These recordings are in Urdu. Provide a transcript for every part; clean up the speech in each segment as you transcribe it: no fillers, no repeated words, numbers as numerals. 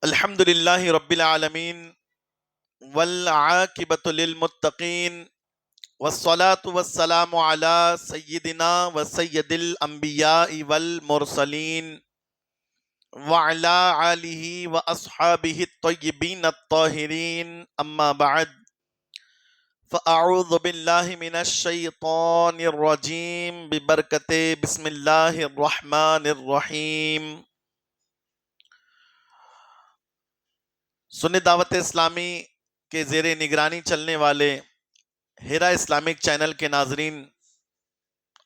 الحمد للہ رب العالمین والعاقبۃ للمتقین والصلاة والسلام علی سیدنا و سید الانبیاء والمرسلین وعلی آلہ و اصحابہ الطیبین الطاہرین اما بعد فاعوذ باللہ من الشیطان الرجیم ببرکت بسم اللہ الرحمن الرحیم۔ سنی دعوت اسلامی کے زیر نگرانی چلنے والے ہیرا اسلامک چینل کے ناظرین،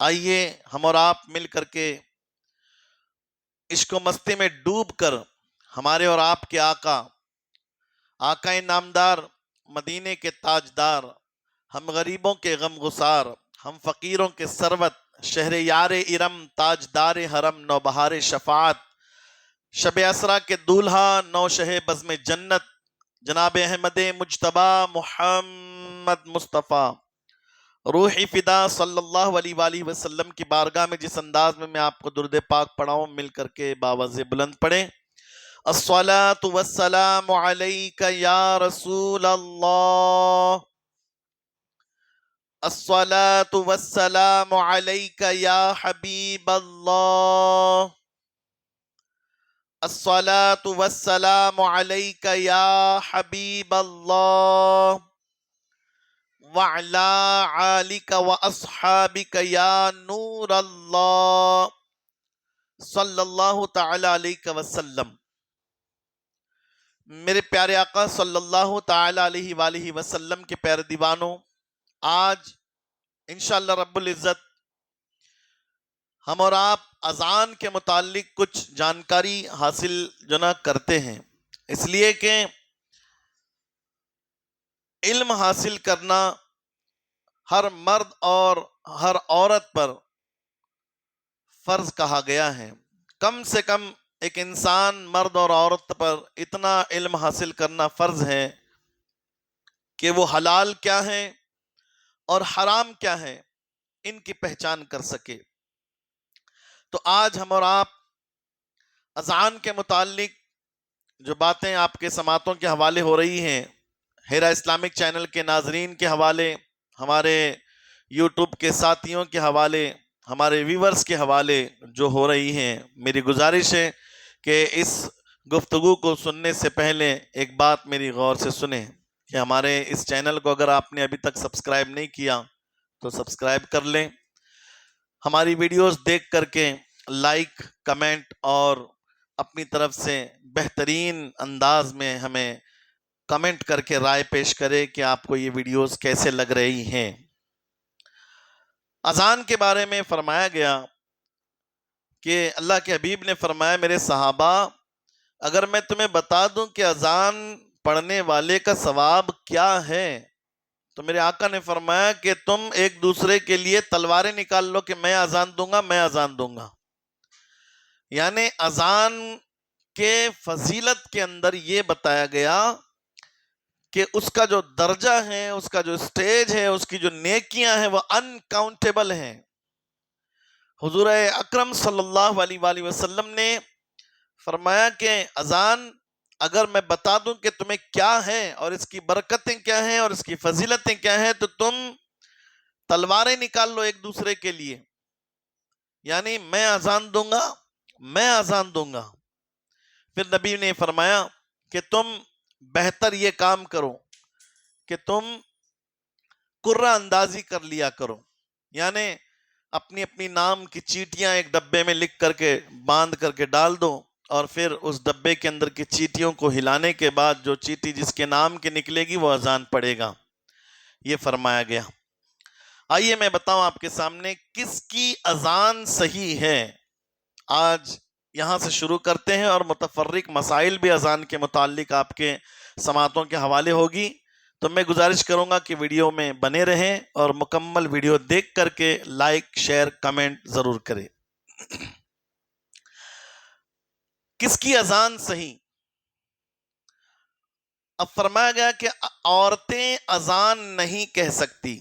آئیے ہم اور آپ مل کر کے عشق و مستی میں ڈوب کر ہمارے اور آپ کے آقا نامدار، مدینے کے تاجدار، ہم غریبوں کے غم گسار، ہم فقیروں کے ثروت، شہر یار ارم، تاجدار حرم، نوبہار شفاعت، شب اسرا کے دولہا، نوشہ بزم جنت، جناب احمد مجتبی محمد مصطفیٰ، روحی فدا صلی اللہ علیہ وآلہ وسلم کی بارگاہ میں جس انداز میں آپ کو درود پاک پڑھاؤں، مل کر کے باوز بلند پڑھیں۔ الصلاۃ والسلام علیک یا رسول اللہ، الصلاۃ والسلام علیک یا حبیب اللہ، الصلاۃ والسلام علیک یا حبیب اللہ، وعلی آلک و اصحابک یا نور اللہ، صلی اللہ تعالی علیہ وسلم۔ میرے پیارے آقا صلی اللہ تعالی علیہ وآلہ وسلم کے پیارے دیوانوں، آج انشاءاللہ رب العزت ہم اور آپ اذان کے متعلق کچھ جانکاری حاصل کرتے ہیں، اس لیے کہ علم حاصل کرنا ہر مرد اور ہر عورت پر فرض کہا گیا ہے۔ کم سے کم ایک انسان، مرد اور عورت پر اتنا علم حاصل کرنا فرض ہے کہ وہ حلال کیا ہے اور حرام کیا ہے ان کی پہچان کر سکے۔ تو آج ہم اور آپ اذان کے متعلق جو باتیں آپ کے سماعتوں کے حوالے ہو رہی ہیں، ہیرا اسلامک چینل کے ناظرین کے حوالے، ہمارے یوٹیوب کے ساتھیوں کے حوالے، ہمارے ویورز کے حوالے جو ہو رہی ہیں، میری گزارش ہے کہ اس گفتگو کو سننے سے پہلے ایک بات میری غور سے سنیں کہ ہمارے اس چینل کو اگر آپ نے ابھی تک سبسکرائب نہیں کیا تو سبسکرائب کر لیں۔ ہماری ویڈیوز دیکھ کر کے لائک، کمنٹ اور اپنی طرف سے بہترین انداز میں ہمیں کمنٹ کر کے رائے پیش کرے کہ آپ کو یہ ویڈیوز کیسے لگ رہی ہیں۔ اذان کے بارے میں فرمایا گیا کہ اللہ کے حبیب نے فرمایا، میرے صحابہ اگر میں تمہیں بتا دوں کہ اذان پڑھنے والے کا ثواب کیا ہے، تو میرے آقا نے فرمایا کہ تم ایک دوسرے کے لیے تلواریں نکال لو کہ میں اذان دوں گا، میں اذان دوں گا۔ یعنی اذان کے فضیلت کے اندر یہ بتایا گیا کہ اس کا جو درجہ ہے، اس کا جو سٹیج ہے، اس کی جو نیکیاں ہیں وہ انکاؤنٹیبل ہیں۔ حضور اکرم صلی اللہ علیہ وآلہ وسلم نے فرمایا کہ اذان اگر میں بتا دوں کہ تمہیں کیا ہے اور اس کی برکتیں کیا ہیں اور اس کی فضیلتیں کیا ہیں، تو تم تلواریں نکال لو ایک دوسرے کے لیے، یعنی میں اذان دوں گا، میں اذان دوں گا۔ پھر نبی نے فرمایا کہ تم بہتر یہ کام کرو کہ تم قرہ اندازی کر لیا کرو، یعنی اپنی اپنی نام کی چیٹیاں ایک ڈبے میں لکھ کر کے باندھ کر کے ڈال دو، اور پھر اس ڈبے کے اندر کی چیٹیوں کو ہلانے کے بعد جو چیٹی جس کے نام کی نکلے گی وہ اذان پڑے گا، یہ فرمایا گیا۔ آئیے میں بتاؤں آپ کے سامنے کس کی اذان صحیح ہے۔ آج یہاں سے شروع کرتے ہیں اور متفرق مسائل بھی اذان کے متعلق آپ کے سماعتوں کے حوالے ہوگی، تو میں گزارش کروں گا کہ ویڈیو میں بنے رہیں اور مکمل ویڈیو دیکھ کر کے لائک، شیئر، کمنٹ ضرور کریں۔ کس کی اذان صحیح؟ اب فرمایا گیا کہ عورتیں اذان نہیں کہہ سکتی،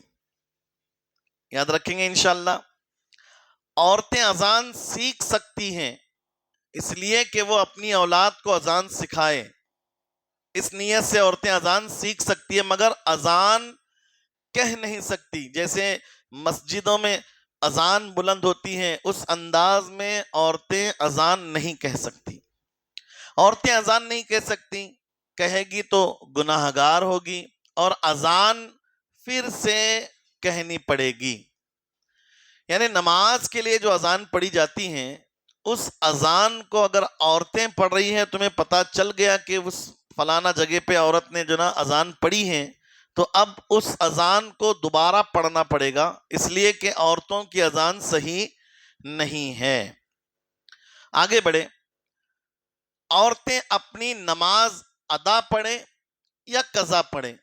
یاد رکھیں گے انشاءاللہ۔ عورتیں اذان سیکھ سکتی ہیں، اس لیے کہ وہ اپنی اولاد کو اذان سکھائے۔ اس نیت سے عورتیں اذان سیکھ سکتی ہے مگر اذان کہہ نہیں سکتی. جیسے مسجدوں میں اذان بلند ہوتی ہے اس انداز میں عورتیں اذان نہیں کہہ سکتی. عورتیں اذان نہیں کہہ سکتی، کہے گی تو گناہ گار ہوگی اور اذان پھر سے کہنی پڑے گی. یعنی نماز کے لیے جو اذان پڑھی جاتی ہیں اس اذان کو اگر عورتیں پڑھ رہی ہیں، تمہیں پتہ چل گیا کہ اس فلانا جگہ پہ عورت نے جو نا اذان پڑھی ہے، تو اب اس اذان کو دوبارہ پڑھنا پڑے گا، اس لیے کہ عورتوں کی اذان صحیح نہیں ہے. آگے بڑھے. عورتیں اپنی نماز ادا پڑھیں یا قضا پڑھیں،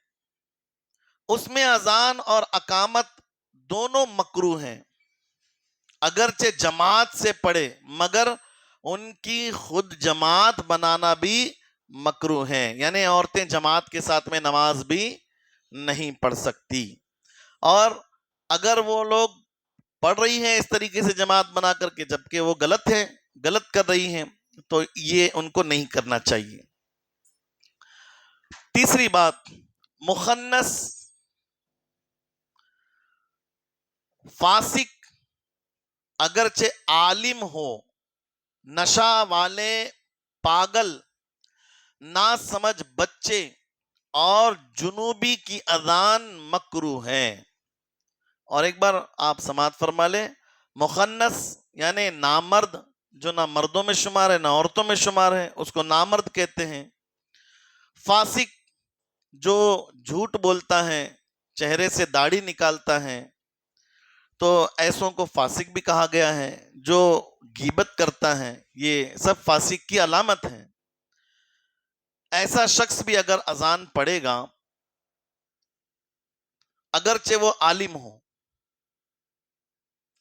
اس میں اذان اور اقامت دونوں مکروہ ہیں. اگرچہ جماعت سے پڑھے مگر ان کی خود جماعت بنانا بھی مکروہ ہے. یعنی عورتیں جماعت کے ساتھ میں نماز بھی نہیں پڑھ سکتی. اور اگر وہ لوگ پڑھ رہی ہیں اس طریقے سے جماعت بنا کر کے جبکہ وہ غلط کر رہی ہیں، تو یہ ان کو نہیں کرنا چاہیے. تیسری بات، مخنث فاسق اگرچہ عالم ہو، نشہ والے، پاگل، نا سمجھ بچے اور جنوبی کی اذان مکروہ ہے. اور ایک بار آپ سماعت فرما لیں. مخنث یعنی نامرد، جو نہ مردوں میں شمار ہے نہ عورتوں میں شمار ہے، اس کو نامرد کہتے ہیں. فاسق جو جھوٹ بولتا ہے، چہرے سے داڑھی نکالتا ہے، تو ایسوں کو فاسق بھی کہا گیا ہے. جو غیبت کرتا ہے، یہ سب فاسق کی علامت ہے. ایسا شخص بھی اگر اذان پڑھے گا اگرچہ وہ عالم ہو،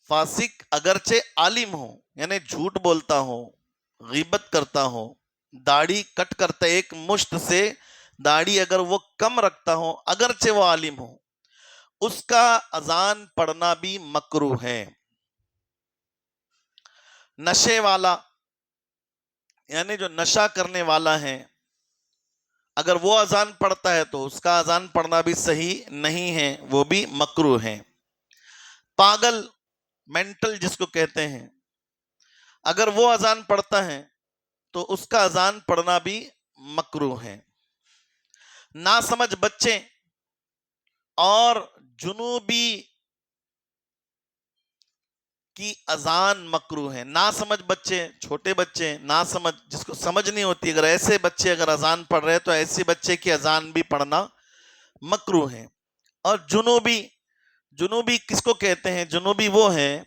فاسق اگرچہ عالم ہو یعنی جھوٹ بولتا ہو، غیبت کرتا ہو، داڑھی کٹ کرتا ہے، ایک مشت سے داڑھی اگر وہ کم رکھتا ہو اگرچہ وہ عالم ہو، اس کا اذان پڑھنا بھی مکروہ ہے. نشے والا یعنی جو نشہ کرنے والا ہے، اگر وہ اذان پڑھتا ہے تو اس کا اذان پڑھنا بھی صحیح نہیں ہے، وہ بھی مکروہ ہے. پاگل، مینٹل جس کو کہتے ہیں، اگر وہ اذان پڑھتا ہے تو اس کا اذان پڑھنا بھی مکروہ ہے. ناسمجھ بچے اور جنوبی کی اذان مکروہ ہے. ناسمجھ بچے، چھوٹے بچے، ناسمجھ جس کو سمجھ نہیں ہوتی، اگر ایسے بچے اگر اذان پڑھ رہے تو ایسے بچے کی اذان بھی پڑھنا مکروہ ہے. اور جنوبی کس کو کہتے ہیں؟ جنوبی وہ ہے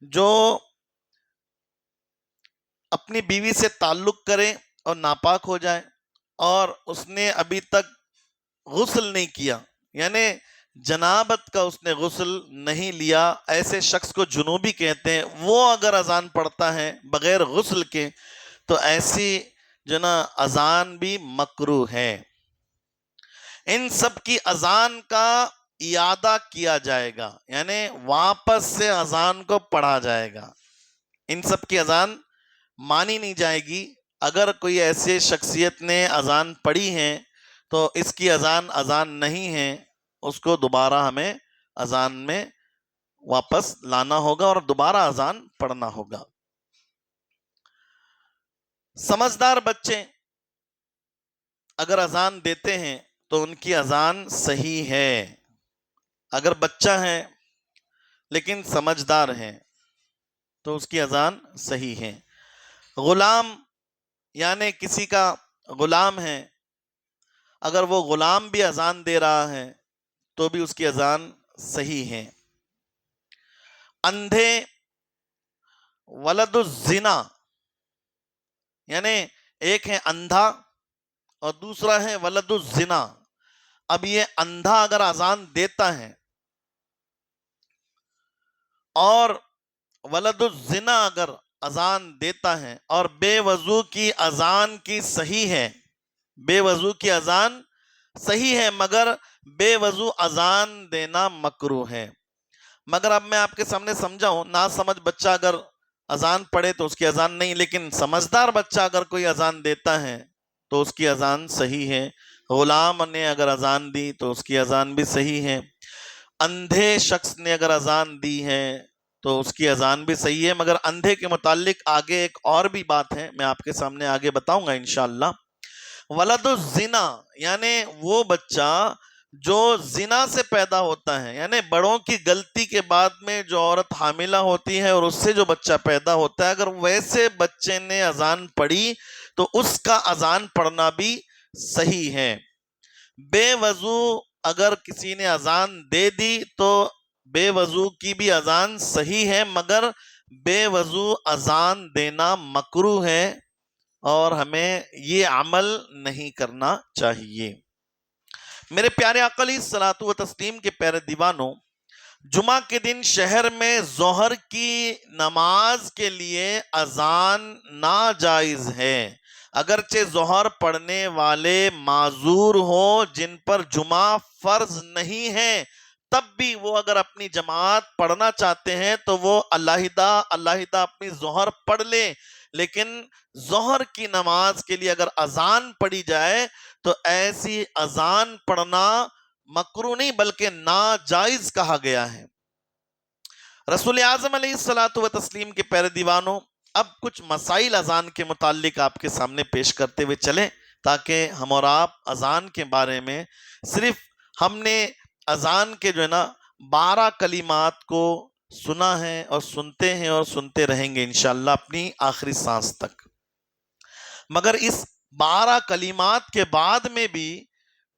جو اپنی بیوی سے تعلق کرے اور ناپاک ہو جائے اور اس نے ابھی تک غسل نہیں کیا، یعنی جنابت کا اس نے غسل نہیں لیا، ایسے شخص کو جنوبی کہتے ہیں. وہ اگر اذان پڑھتا ہے بغیر غسل کے تو ایسی جو نا اذان بھی مکروہ ہے. ان سب کی اذان کا اعادہ کیا جائے گا، یعنی واپس سے اذان کو پڑھا جائے گا. ان سب کی اذان مانی نہیں جائے گی. اگر کوئی ایسے شخصیت نے اذان پڑھی ہے تو اس کی اذان نہیں ہے، اس کو دوبارہ ہمیں اذان میں واپس لانا ہوگا اور دوبارہ اذان پڑھنا ہوگا. سمجھدار بچے اگر اذان دیتے ہیں تو ان کی اذان صحیح ہے. اگر بچہ ہے لیکن سمجھدار ہے تو اس کی اذان صحیح ہے. غلام یعنی کسی کا غلام ہے، اگر وہ غلام بھی اذان دے رہا ہے تو بھی اس کی اذان صحیح ہے. اندھے، ولد الزنا یعنی ایک ہے اندھا اور دوسرا ہے ولد الزنا. اب یہ اندھا اگر اذان دیتا ہے اور ولد الزنا اگر اذان دیتا ہے اور بے وضو کی اذان کی صحیح ہے، بے وضو کی اذان صحیح ہے مگر بے وضو اذان دینا مکروہ ہے. مگر اب میں آپ کے سامنے سمجھاؤں، نا سمجھ بچہ اگر اذان پڑھے تو اس کی اذان نہیں، لیکن سمجھدار بچہ اگر کوئی اذان دیتا ہے تو اس کی اذان صحیح ہے، غلام نے اگر اذان دی تو اس کی اذان بھی صحیح ہے، اندھے شخص نے اگر اذان دی ہے تو اس کی اذان بھی صحیح ہے۔ مگر اندھے کے متعلق آگے ایک اور بھی بات ہے، میں آپ کے سامنے آگے بتاؤں گا انشاءاللہ۔ ولد الزنا یعنی وہ بچہ جو زنا سے پیدا ہوتا ہے، یعنی بڑوں کی غلطی کے بعد میں جو عورت حاملہ ہوتی ہے اور اس سے جو بچہ پیدا ہوتا ہے، اگر ویسے بچے نے اذان پڑھی تو اس کا اذان پڑھنا بھی صحیح ہے۔ بے وضو اگر کسی نے اذان دے دی تو بے وضو کی بھی اذان صحیح ہے، مگر بے وضو اذان دینا مکروہ ہے اور ہمیں یہ عمل نہیں کرنا چاہیے۔ میرے پیارے آقا علیہ الصلوۃ والتسلیم کے پیارے دیوانوں، جمعہ کے دن شہر میں ظہر کی نماز کے لیے اذان ناجائز ہے، اگرچہ ظہر پڑھنے والے معذور ہوں جن پر جمعہ فرض نہیں ہے، تب بھی وہ اگر اپنی جماعت پڑھنا چاہتے ہیں تو وہ علیحدہ اپنی ظہر پڑھ لیں، لیکن ظہر کی نماز کے لیے اگر اذان پڑھی جائے تو ایسی اذان پڑھنا مکروہ نہیں بلکہ ناجائز کہا گیا ہے۔ رسول اعظم علیہ الصلوۃ والتسلیم کے پیارے دیوانوں، اب کچھ مسائل اذان کے متعلق آپ کے سامنے پیش کرتے ہوئے چلیں، تاکہ ہم اور آپ اذان کے بارے میں صرف ہم نے اذان کے 12 کلمات کو سنا ہے اور سنتے ہیں اور سنتے رہیں گے انشاءاللہ اپنی آخری سانس تک، مگر اس 12 کلمات کے بعد میں بھی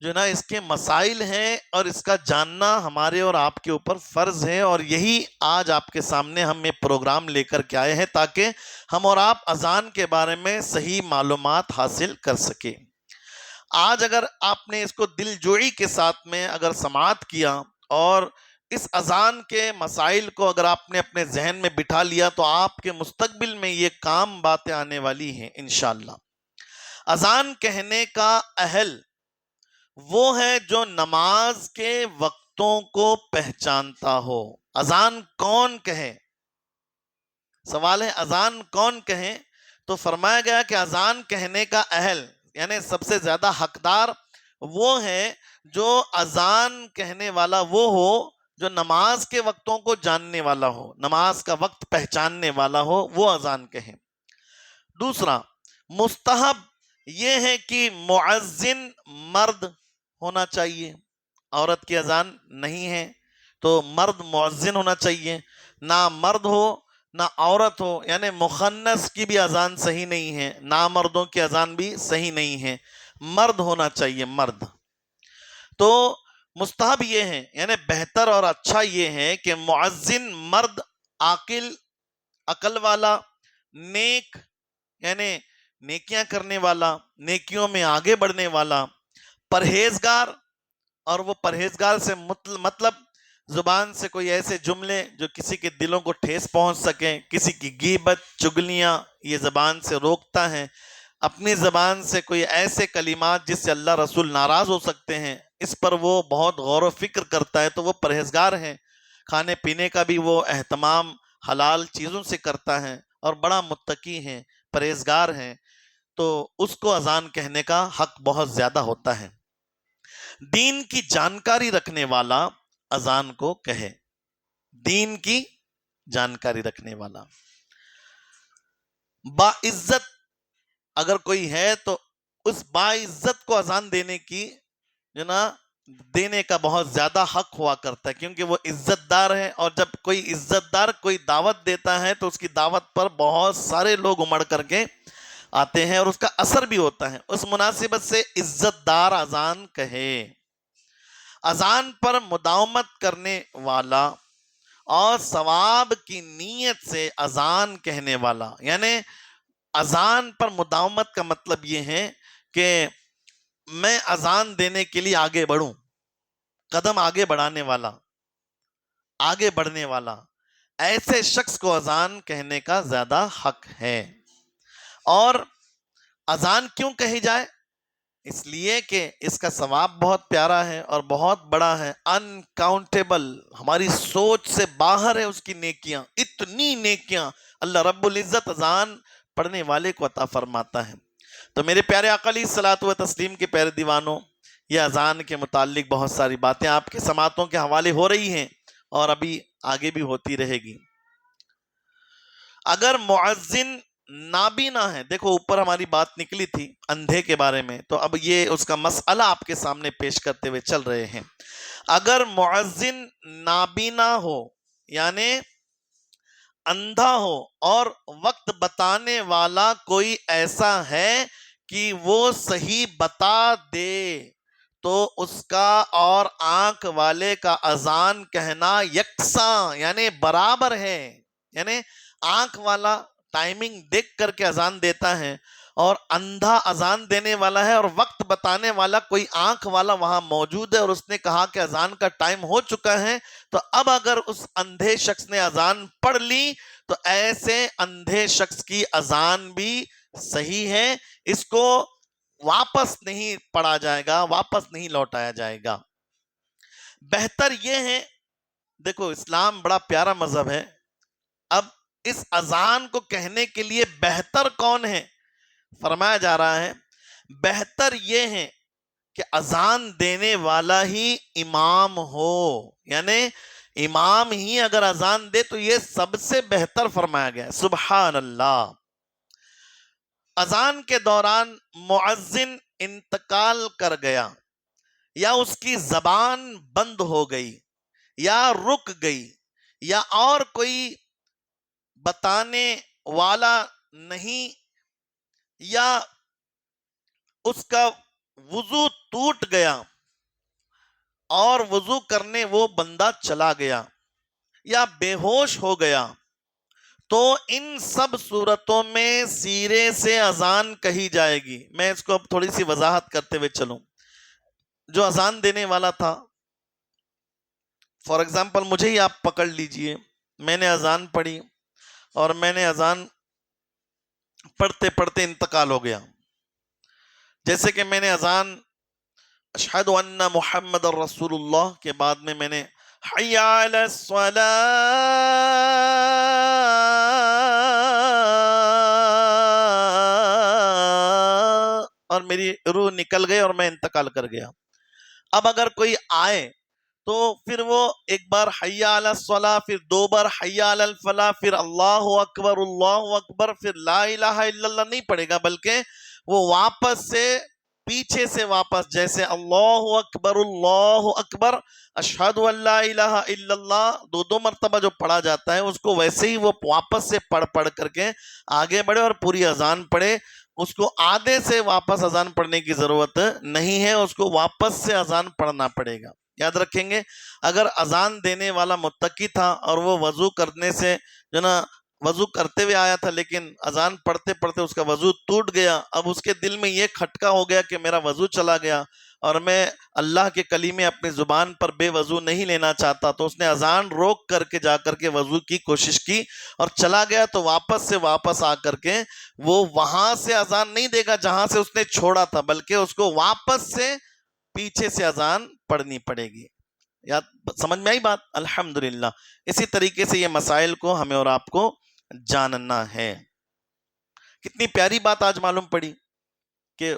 اس کے مسائل ہیں اور اس کا جاننا ہمارے اور آپ کے اوپر فرض ہے، اور یہی آج آپ کے سامنے ہم ایک پروگرام لے کر کے آئے ہیں تاکہ ہم اور آپ اذان کے بارے میں صحیح معلومات حاصل کر سکیں۔ آج اگر آپ نے اس کو دل جوئی کے ساتھ میں اگر سماعت کیا اور اس اذان کے مسائل کو اگر آپ نے اپنے ذہن میں بٹھا لیا تو آپ کے مستقبل میں یہ کام باتیں آنے والی ہیں انشاءاللہ۔ اذان کہنے کا اہل وہ ہے جو نماز کے وقتوں کو پہچانتا ہو۔ اذان کون کہے؟ سوال ہے اذان کون کہے؟ تو فرمایا گیا کہ اذان کہنے کا اہل یعنی سب سے زیادہ حقدار وہ ہے جو اذان کہنے والا وہ ہو جو نماز کے وقتوں کو جاننے والا ہو، نماز کا وقت پہچاننے والا ہو، وہ اذان کہے۔ دوسرا، مستحب یہ ہے کہ مؤذن مرد ہونا چاہیے، عورت کی اذان نہیں ہے تو مرد مؤذن ہونا چاہیے، نہ مرد ہو نہ عورت ہو، یعنی مخنث کی بھی اذان صحیح نہیں ہے، نامردوں کی اذان بھی صحیح نہیں ہے، مرد ہونا چاہیے، مرد۔ تو مستحب یہ ہے یعنی بہتر اور اچھا یہ ہے کہ مؤذن مرد، عاقل، عقل والا، نیک یعنی نیکیاں کرنے والا، نیکیوں میں آگے بڑھنے والا، پرہیزگار، اور وہ پرہیزگار سے مطلب زبان سے کوئی ایسے جملے جو کسی کے دلوں کو ٹھیس پہنچ سکیں، کسی کی غیبت، چگلیاں یہ زبان سے روکتا ہے، اپنی زبان سے کوئی ایسے کلمات جس سے اللہ رسول ناراض ہو سکتے ہیں اس پر وہ بہت غور و فکر کرتا ہے تو وہ پرہیزگار ہے، کھانے پینے کا بھی وہ اہتمام حلال چیزوں سے کرتا ہے اور بڑا متقی ہے، پرہیزگار ہے، تو اس کو اذان کہنے کا حق بہت زیادہ ہوتا ہے۔ دین کی جانکاری رکھنے والا اذان کو کہے، دین کی جانکاری رکھنے والا، باعزت اگر کوئی ہے تو اس باعزت کو اذان دینے کی دینے کا بہت زیادہ حق ہوا کرتا ہے، کیونکہ وہ عزت دار ہے، اور جب کوئی عزت دار کوئی دعوت دیتا ہے تو اس کی دعوت پر بہت سارے لوگ امڑ کر کے آتے ہیں اور اس کا اثر بھی ہوتا ہے، اس مناسبت سے عزت دار اذان کہے۔ اذان پر مداومت کرنے والا اور ثواب کی نیت سے اذان کہنے والا، یعنی اذان پر مداومت کا مطلب یہ ہے کہ میں اذان دینے کے لیے آگے بڑھوں، قدم آگے بڑھانے والا، آگے بڑھنے والا، ایسے شخص کو اذان کہنے کا زیادہ حق ہے۔ اور اذان کیوں کہی جائے؟ اس لیے کہ اس کا ثواب بہت پیارا ہے اور بہت بڑا ہے، انکاؤنٹیبل، ہماری سوچ سے باہر ہے اس کی نیکیاں، اتنی نیکیاں اللہ رب العزت اذان پڑھنے والے کو عطا فرماتا ہے۔ تو میرے پیارے آقا علیہ الصلوۃ و تسلیم کے پیارے دیوانوں، یہ اذان کے متعلق بہت ساری باتیں آپ کے سماعتوں کے حوالے ہو رہی ہیں اور ابھی آگے بھی ہوتی رہے گی۔ اگر مؤذن نابینا ہے، دیکھو اوپر ہماری بات نکلی تھی اندھے کے بارے میں، تو اب یہ اس کا مسئلہ آپ کے سامنے پیش کرتے ہوئے چل رہے ہیں۔ اگر مؤذن نابینا ہو یعنی اندھا ہو اور وقت بتانے والا کوئی ایسا ہے کہ وہ صحیح بتا دے، تو اس کا اور آنکھ والے کا اذان کہنا یکساں یعنی برابر ہے۔ یعنی آنکھ والا ٹائمنگ دیکھ کر کے اذان دیتا ہے اور اندھا اذان دینے والا ہے، اور وقت بتانے والا کوئی آنکھ والا وہاں موجود ہے اور اس نے کہا کہ اذان کا ٹائم ہو چکا ہے، تو اب اگر اس اندھے شخص نے اذان پڑھ لی تو ایسے اندھے شخص کی اذان بھی صحیح ہے، اس کو واپس نہیں پڑھا جائے گا، واپس نہیں لوٹایا جائے گا۔ بہتر یہ ہے، دیکھو اسلام بڑا پیارا مذہب ہے، اب اس اذان کو کہنے کے لیے بہتر کون ہے؟ فرمایا جا رہا ہے بہتر یہ ہے کہ اذان دینے والا ہی امام ہو، یعنی امام ہی اگر اذان دے تو یہ سب سے بہتر فرمایا گیا ہے۔ سبحان اللہ۔ اذان کے دوران مؤذن انتقال کر گیا یا اس کی زبان بند ہو گئی یا رک گئی یا اور کوئی بتانے والا نہیں، یا اس کا وضو ٹوٹ گیا اور وضو کرنے وہ بندہ چلا گیا یا بے ہوش ہو گیا، تو ان سب صورتوں میں سیرے سے اذان کہی جائے گی۔ میں اس کو اب تھوڑی سی وضاحت کرتے ہوئے چلوں۔ جو اذان دینے والا تھا، فار ایگزامپل مجھے ہی آپ پکڑ لیجئے، میں نے اذان پڑھی اور میں نے اذان پڑھتے پڑھتے انتقال ہو گیا، جیسے کہ میں نے اذان اشہد ان محمد رسول اللہ کے بعد میں نے حی علی الصلاۃ اور میری روح نکل گئی اور میں انتقال کر گیا۔ اب اگر کوئی آئے تو پھر وہ ایک بار حی علی الصلاۃ، پھر دو بار حی علی الفلاح، پھر اللہ اکبر، پھر لا الہ الا اللہ نہیں پڑھے گا، بلکہ وہ واپس سے پیچھے سے واپس، جیسے اللہ اکبر اشہد ان لا الہ الا اللہ دو مرتبہ جو پڑھا جاتا ہے، اس کو ویسے ہی وہ واپس سے پڑھ کر کے آگے بڑھے اور پوری اذان پڑھے۔ اس کو آدھے سے واپس اذان پڑھنے کی ضرورت نہیں ہے، اس کو واپس سے اذان پڑھنا پڑے گا۔ یاد رکھیں گے، اگر اذان دینے والا متقی تھا اور وہ وضو کرنے سے جو نا وضو کرتے ہوئے آیا تھا، لیکن اذان پڑھتے پڑھتے اس کا وضو ٹوٹ گیا، اب اس کے دل میں یہ کھٹکا ہو گیا کہ میرا وضو چلا گیا اور میں اللہ کے کلمے اپنی زبان پر بے وضو نہیں لینا چاہتا، تو اس نے اذان روک کر کے جا کر کے وضو کی کوشش کی اور چلا گیا، تو واپس آ کر کے وہ وہاں سے اذان نہیں دے گا جہاں سے اس نے چھوڑا تھا، بلکہ اس کو واپس سے پیچھے سے اذان پڑھنی پڑے گی۔ یاد سمجھ میں آئی بات؟ الحمدللہ۔ اسی طریقے سے یہ مسائل کو ہمیں اور آپ کو جاننا ہے۔ کتنی پیاری بات آج معلوم پڑی کہ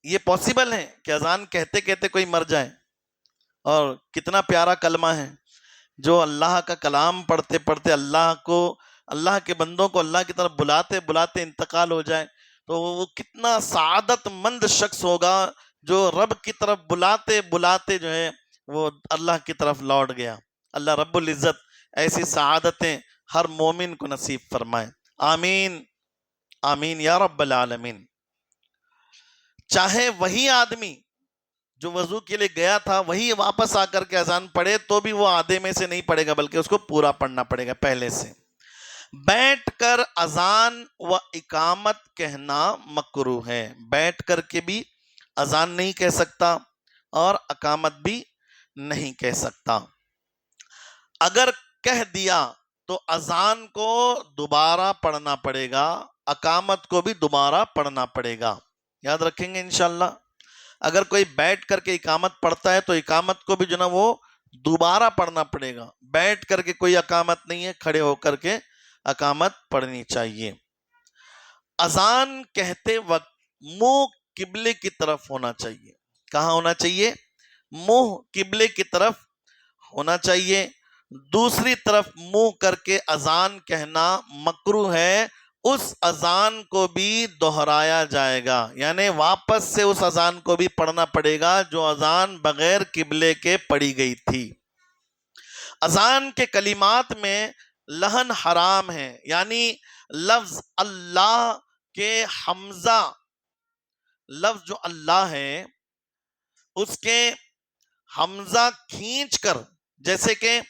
یہ پاسبل ہے کہ اذان کہتے کہتے کوئی مر جائے، اور کتنا پیارا کلمہ ہے جو اللہ کا کلام پڑھتے پڑھتے اللہ کے بندوں کو اللہ کی طرف بلاتے بلاتے انتقال ہو جائے، تو وہ کتنا سعادت مند شخص ہوگا جو رب کی طرف بلاتے بلاتے جو ہے وہ اللہ کی طرف لوٹ گیا۔ اللہ رب العزت ایسی سعادتیں ہر مومن کو نصیب فرمائے، آمین آمین یا رب العالمین۔ چاہے وہی آدمی جو وضو کے لیے گیا تھا وہی واپس آ کر کے اذان پڑھے تو بھی وہ آدھے میں سے نہیں پڑھے گا، بلکہ اس کو پورا پڑھنا پڑے گا پہلے سے۔ بیٹھ کر اذان و اقامت کہنا مکروہ ہے، بیٹھ کر کے بھی اذان نہیں کہہ سکتا اور اقامت بھی نہیں کہہ سکتا۔ اگر کہہ دیا تو اذان کو دوبارہ پڑھنا پڑے گا، اقامت کو بھی دوبارہ پڑھنا پڑے گا۔ یاد رکھیں گے انشاءاللہ۔ اگر کوئی بیٹھ کر کے اقامت پڑھتا ہے تو اقامت کو بھی جو نا وہ دوبارہ پڑھنا پڑے گا۔ بیٹھ کر کے کوئی اقامت نہیں ہے، کھڑے ہو کر کے اقامت پڑھنی چاہیے۔ اذان کہتے وقت منہ قبلے کی طرف ہونا چاہیے. کہاں ہونا چاہیے؟ منہ قبلے کی طرف ہونا چاہیے. دوسری طرف منہ کر کے اذان کہنا مکروہ ہے. اس اذان کو بھی دہرایا جائے گا، یعنی واپس سے اس اذان کو بھی پڑھنا پڑے گا جو اذان بغیر قبلے کے پڑھی گئی تھی. اذان کے کلمات میں لحن حرام ہے، یعنی لفظ اللہ کے حمزہ، لفظ جو اللہ ہے اس کے حمزہ کھینچ کر، جیسے کہ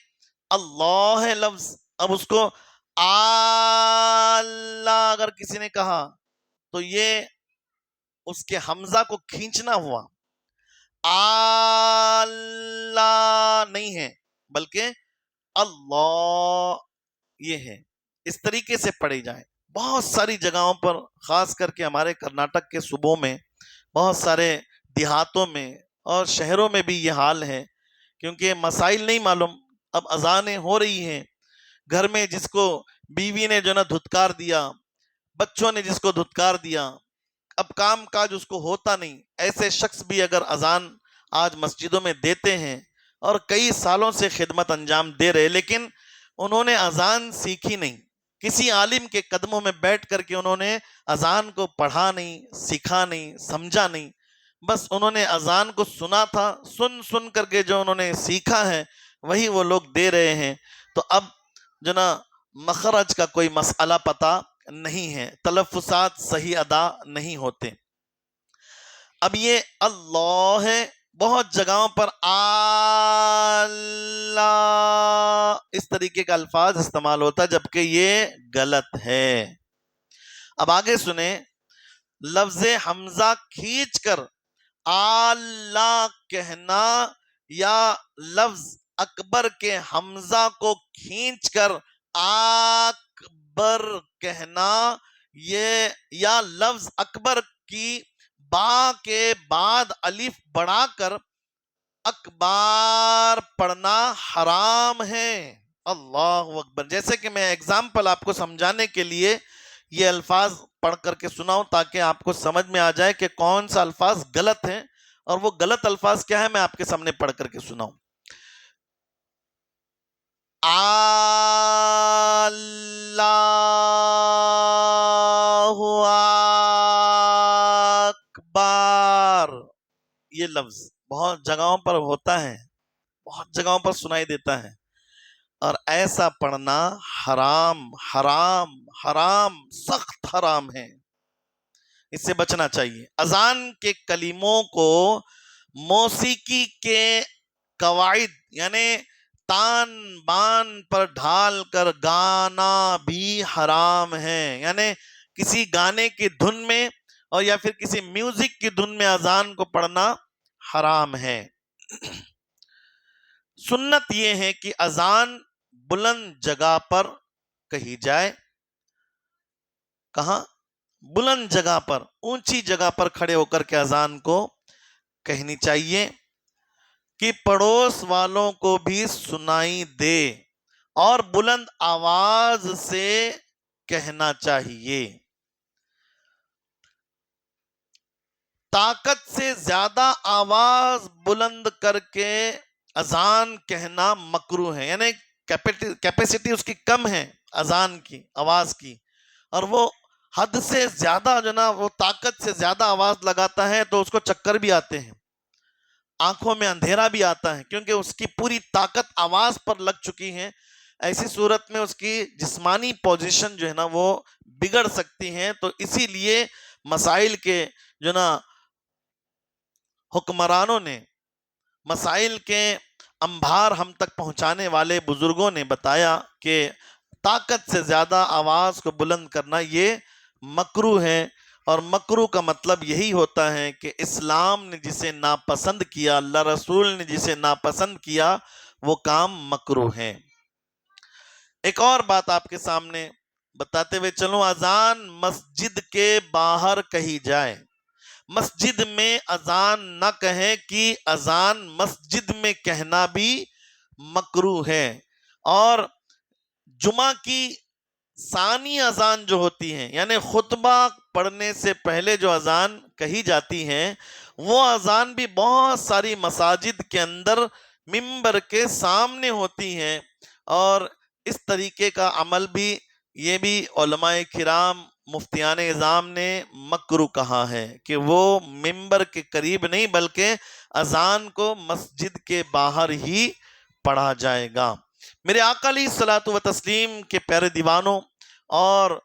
اللہ ہے لفظ، اب اس کو اللہ اگر کسی نے کہا تو یہ اس کے حمزہ کو کھینچنا ہوا. اللہ نہیں ہے بلکہ اللہ یہ ہے. اس طریقے سے پڑھی جائے. بہت ساری جگہوں پر، خاص کر کے ہمارے کرناٹک کے صوبوں میں، بہت سارے دیہاتوں میں اور شہروں میں بھی یہ حال ہے، کیونکہ مسائل نہیں معلوم. اب اذانیں ہو رہی ہیں، گھر میں جس کو بیوی نے جو نا دھتکار دیا، بچوں نے جس کو دھتکار دیا، اب کام کاج اس کو ہوتا نہیں. ایسے شخص بھی اگر اذان آج مسجدوں میں دیتے ہیں اور کئی سالوں سے خدمت انجام دے رہے، لیکن انہوں نے اذان سیکھی نہیں، کسی عالم کے قدموں میں بیٹھ کر کے انہوں نے اذان کو پڑھا نہیں، سیکھا نہیں، سمجھا نہیں، بس انہوں نے اذان کو سنا تھا، سن کر کے جو انہوں نے سیکھا ہے وہی وہ لوگ دے رہے ہیں. تو اب جو نا مخرج کا کوئی مسئلہ پتہ نہیں ہے، تلفظات صحیح ادا نہیں ہوتے. اب یہ اللہ ہے، بہت جگہوں پر اللہ اس طریقے کا الفاظ استعمال ہوتا ہے، جبکہ یہ غلط ہے. اب آگے سنیں، لفظ حمزہ کھینچ کر اللہ کہنا یا لفظ اکبر کے حمزہ کو کھینچ کر اکبر کہنا، یہ یا لفظ اکبر کی با کے بعد الف بڑھا کر اکبار پڑھنا حرام ہے. اللہ اکبر. جیسے کہ میں ایگزامپل آپ کو سمجھانے کے لیے یہ الفاظ پڑھ کر کے سناؤں تاکہ آپ کو سمجھ میں آ جائے کہ کون سا الفاظ غلط ہیں اور وہ غلط الفاظ کیا ہے، میں آپ کے سامنے پڑھ کر کے سناؤں. اللہ اکبر، یہ لفظ بہت جگہوں پر ہوتا ہے، بہت جگہوں پر سنائی دیتا ہے، اور ایسا پڑھنا حرام حرام حرام، سخت حرام ہے. اس سے بچنا چاہیے. اذان کے کلموں کو موسیقی کے قواعد یعنی تان بان پر ڈھال کر گانا بھی حرام ہے، یعنی کسی گانے کی دھن میں اور یا پھر کسی میوزک کی دھن میں اذان کو پڑھنا حرام ہے. سنت یہ ہے کہ اذان بلند جگہ پر کہی جائے. کہاں؟ بلند جگہ پر، اونچی جگہ پر کھڑے ہو کر کے اذان کو کہنی چاہیے کہ پڑوس والوں کو بھی سنائی دے، اور بلند آواز سے کہنا چاہیے. طاقت سے زیادہ آواز بلند کر کے اذان کہنا مکروہ ہے، یعنی کیپیسٹی اس کی کم ہے اذان کی آواز کی، اور وہ حد سے زیادہ جو نا وہ طاقت سے زیادہ آواز لگاتا ہے تو اس کو چکر بھی آتے ہیں، آنکھوں میں اندھیرا بھی آتا ہے، کیونکہ اس کی پوری طاقت آواز پر لگ چکی ہے. ایسی صورت میں اس کی جسمانی پوزیشن جو ہے نا وہ بگڑ سکتی ہیں. تو اسی لیے مسائل کے جو نا حکمرانوں نے، مسائل کے انبار ہم تک پہنچانے والے بزرگوں نے بتایا کہ طاقت سے زیادہ آواز کو بلند کرنا یہ مکروہ ہے، اور مکروہ کا مطلب یہی ہوتا ہے کہ اسلام نے جسے ناپسند کیا، اللہ رسول نے جسے ناپسند کیا، وہ کام مکروہ ہے. ایک اور بات آپ کے سامنے بتاتے ہوئے چلوں، اذان مسجد کے باہر کہی جائے. مسجد میں اذان نہ کہیں کہ اذان مسجد میں کہنا بھی مکروہ ہے. اور جمعہ کی ثانی اذان جو ہوتی ہے، یعنی خطبہ پڑھنے سے پہلے جو اذان کہی جاتی ہے وہ اذان بھی بہت ساری مساجد کے اندر ممبر کے سامنے ہوتی ہے، اور اس طریقے کا عمل بھی یہ بھی علماء کرام مفتیان اعظام نے مکروہ کہا ہے کہ وہ ممبر کے قریب نہیں بلکہ اذان کو مسجد کے باہر ہی پڑھا جائے گا۔ میرے آقا علیہ الصلوۃ و تسلیم کے پیارے دیوانوں اور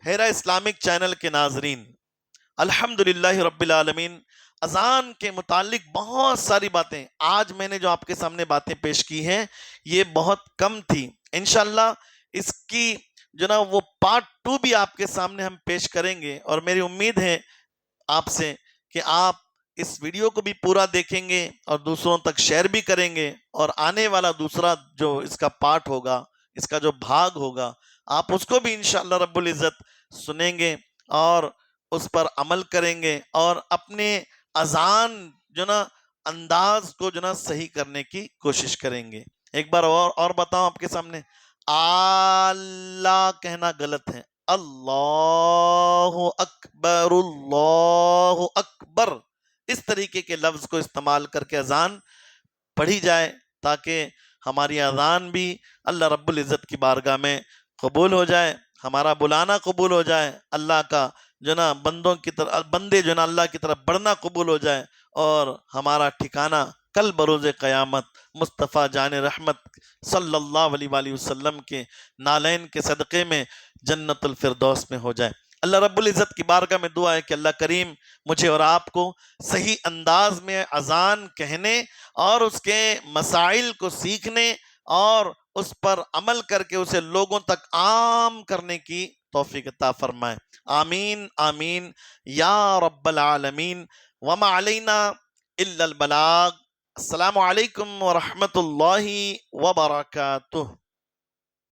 ہیرا اسلامک چینل کے ناظرین، الحمدللہ رب العالمین، اذان کے متعلق بہت ساری باتیں آج میں نے جو آپ کے سامنے باتیں پیش کی ہیں یہ بہت کم تھی۔ انشاءاللہ اس کی جو نا وہ پارٹ 2 بھی آپ کے سامنے ہم پیش کریں گے، اور میری امید ہے آپ سے کہ آپ اس ویڈیو کو بھی پورا دیکھیں گے اور دوسروں تک شیئر بھی کریں گے، اور آنے والا دوسرا جو اس کا پارٹ ہوگا، اس کا جو بھاگ ہوگا، آپ اس کو بھی انشاءاللہ رب العزت سنیں گے اور اس پر عمل کریں گے، اور اپنے اذان جو نا انداز کو جو نا صحیح کرنے کی کوشش کریں گے۔ ایک بار اور بتاؤں آپ کے سامنے، اللہ کہنا غلط ہے، اللہ اکبر، اللہ اکبر، اس طریقے کے لفظ کو استعمال کر کے اذان پڑھی جائے تاکہ ہماری اذان بھی اللہ رب العزت کی بارگاہ میں قبول ہو جائے، ہمارا بلانا قبول ہو جائے، اللہ کا جو نا بندوں کی طرف بندے جو نا اللہ کی طرف بڑھنا قبول ہو جائے، اور ہمارا ٹھکانہ کل بروز قیامت مصطفیٰ جان رحمت صلی اللہ علیہ وآلہ وسلم کے نالین کے صدقے میں جنت الفردوس میں ہو جائے۔ اللہ رب العزت کی بارگاہ میں دعا ہے کہ اللہ کریم مجھے اور آپ کو صحیح انداز میں اذان کہنے اور اس کے مسائل کو سیکھنے اور اس پر عمل کر کے اسے لوگوں تک عام کرنے کی توفیق عطا فرمائے۔ آمین آمین یا رب العالمین۔ وما علینا الا البلاغ۔ السلام علیکم ورحمۃ اللہ وبرکاتہ۔